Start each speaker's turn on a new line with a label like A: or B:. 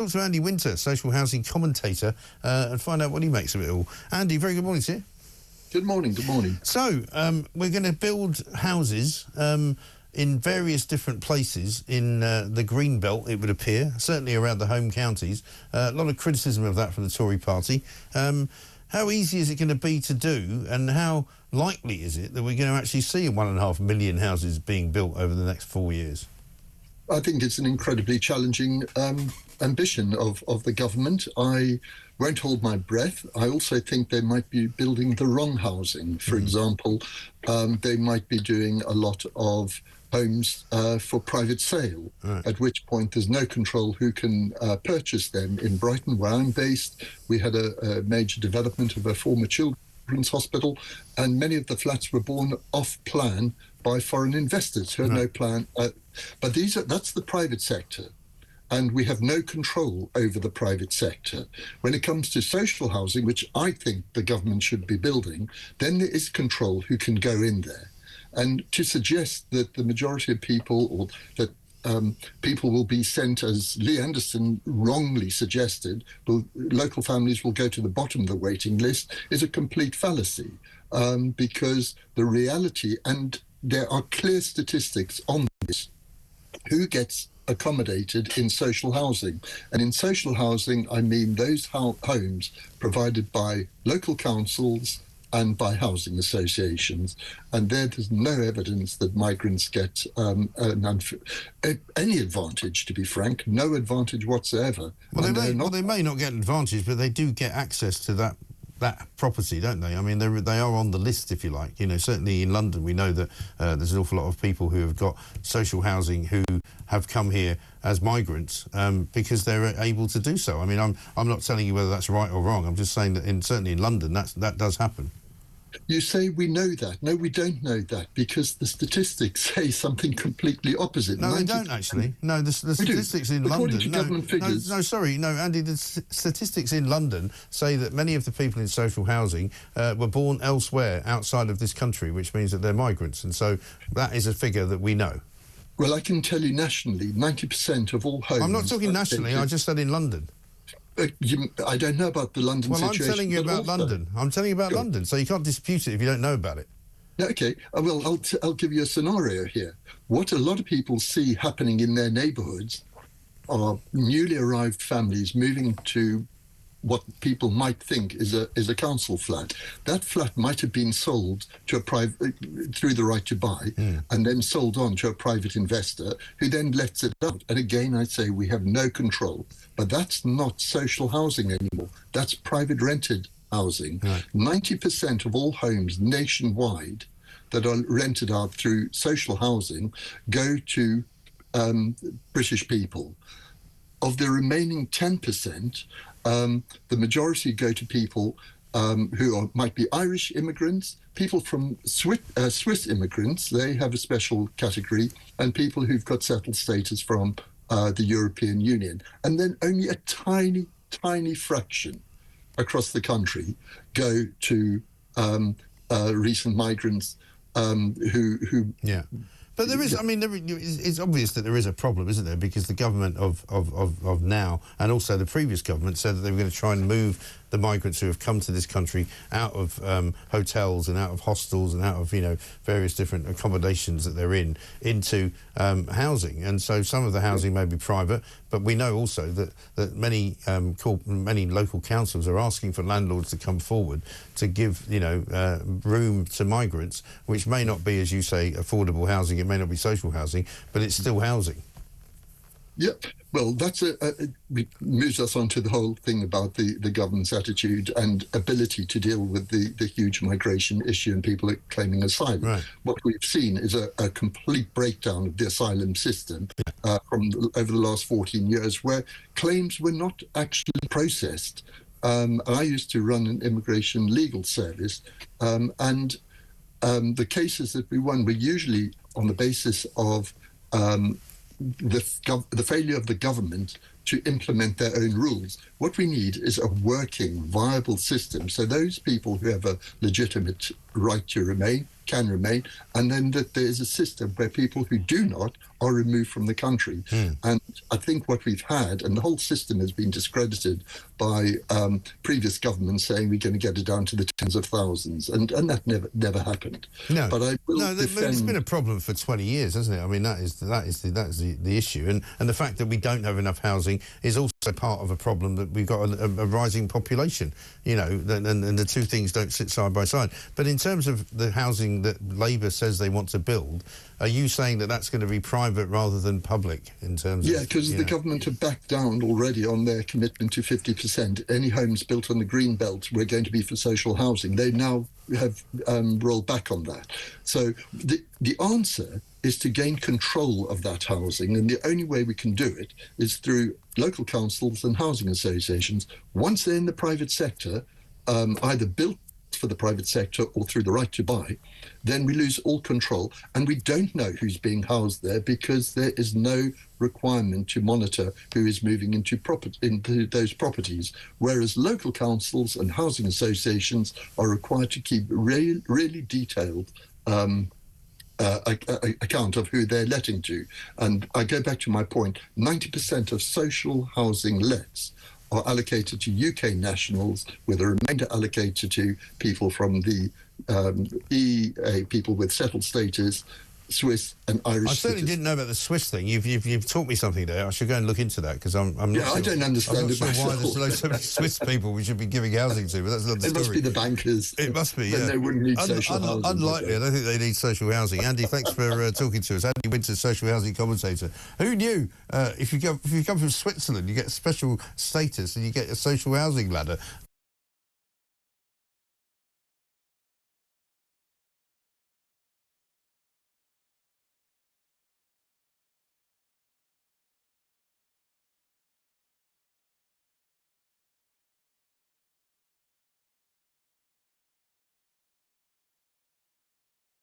A: Talk to Andy Winter, social housing commentator, and find out what he makes of it all. Andy, very good morning to you.
B: Good morning, good morning.
A: So, we're going to build houses in various different places in the Green Belt, it would appear, certainly around the home counties. A lot of criticism of that from the Tory party. How easy is it going to be to do, and how likely is it that we're going to actually see 1.5 million houses being built over the next 4 years?
B: I think it's an incredibly challenging ambition of the government. I won't hold my breath. I also think they might be building the wrong housing. For example, they might be doing a lot of homes for private sale, at which point there's no control who can purchase them. In Brighton, where I'm based, we had a major development of a former children's hospital, and many of the flats were born off plan by foreign investors who had no plan. But that's the private sector, and we have no control over the private sector. When it comes to social housing, which I think the government should be building, then there is control who can go in there. And to suggest that the majority of people, or that people will be sent, as Lee Anderson wrongly suggested, local families will go to the bottom of the waiting list, is a complete fallacy, because the reality, and there are clear statistics on this, who gets accommodated in social housing. And in social housing, I mean those homes provided by local councils and by housing associations. And there's no evidence that migrants get any advantage, to be frank, no advantage whatsoever.
A: Well, they may not get advantage, but they do get access to that property, don't they? I mean, they are on the list, if you like. You know, certainly in London, we know that there's an awful lot of people who have got social housing who have come here as migrants because they're able to do so. I mean, I'm not telling you whether that's right or wrong. I'm just saying that certainly in London, that does happen.
B: You say we know that. No, we don't know that, because the statistics say something completely opposite.
A: No, they don't actually. No, the statistics in
B: According
A: London...
B: to government figures...
A: No, Andy, the statistics in London say that many of the people in social housing were born elsewhere outside of this country, which means that they're migrants. And so that is a figure that we know. Well,
B: I can tell you nationally, 90% of all homes...
A: I'm not talking nationally, I just said in London.
B: I don't know about the London situation.
A: Well, I'm telling you about London. I'm telling you about London, so you can't dispute it if you don't know about it.
B: Okay, well, I'll give you a scenario here. What a lot of people see happening in their neighbourhoods are newly arrived families moving to what people might think is a council flat. That flat might have been sold to a private through the right to buy, and then sold on to a private investor who then lets it out. And again, I say we have no control. But that's not social housing anymore. That's private rented housing. 90% of all homes nationwide that are rented out through social housing go to British people. Of the remaining 10%, the majority go to people who might be Irish immigrants, people from Swiss immigrants, they have a special category, and people who've got settled status from the European Union. And then only a tiny, tiny fraction across the country go to recent migrants who...
A: Yeah. But there is, I mean, it's obvious that there is a problem, isn't there? Because the government of now, and also the previous government, said that they were going to try and move the migrants who have come to this country out of hotels and out of hostels and out of, you know, various different accommodations that they're in, into housing. And so some of the housing may be private, but we know also that many local councils are asking for landlords to come forward to give, you know, room to migrants, which may not be, as you say, affordable housing. It may not be social housing, but it's still housing.
B: Yep. Well, that's it moves us on to the whole thing about the government's attitude and ability to deal with the huge migration issue and people claiming asylum.
A: Right.
B: What we've seen is a complete breakdown of the asylum system over the last 14 years, where claims were not actually processed. I used to run an immigration legal service, and the cases that we won were usually on the basis of the failure of the government to implement their own rules. What we need is a working, viable system, so those people who have a legitimate right to remain can remain, and then that there is a system where people who do not are removed from the country. And I think what we've had, and the whole system has been discredited by previous governments saying we're going to get it down to the tens of thousands, and that never happened.
A: No,
B: but I will defend...
A: it's been a problem for 20 years, hasn't it? I mean, that is the issue, and the fact that we don't have enough housing is also part of a problem, that we've got a rising population, you know, and the two things don't sit side by side. But in terms of the housing that Labour says they want to build, are you saying that that's going to be private rather than public in terms of...
B: Yeah, because the government have backed down already on their commitment to 50%. Any homes built on the green belt were going to be for social housing. They now have rolled back on that. So the answer is to gain control of that housing, and the only way we can do it is through local councils and housing associations. Once they're in the private sector, either built for the private sector or through the right to buy, then we lose all control, and we don't know who's being housed there because there is no requirement to monitor who is moving into those properties, whereas local councils and housing associations are required to keep really detailed account of who they're letting to. And I go back to my point, 90% of social housing lets are allocated to UK nationals, with the remainder allocated to people from the people with settled status, Swiss and Irish.
A: I certainly didn't know about the Swiss thing. You've taught me something there. I should go and look into that, because I'm not sure.
B: I don't understand it myself.
A: Why there's so many Swiss people we should be giving housing to, but that's not the story.
B: It must be the bankers.
A: It must be, yeah.
B: Then they wouldn't need social housing.
A: Unlikely. I don't think they need social housing. Andy, thanks for talking to us. Andy Winter, social housing commentator. Who knew? If you come from Switzerland, you get special status and you get a social housing ladder.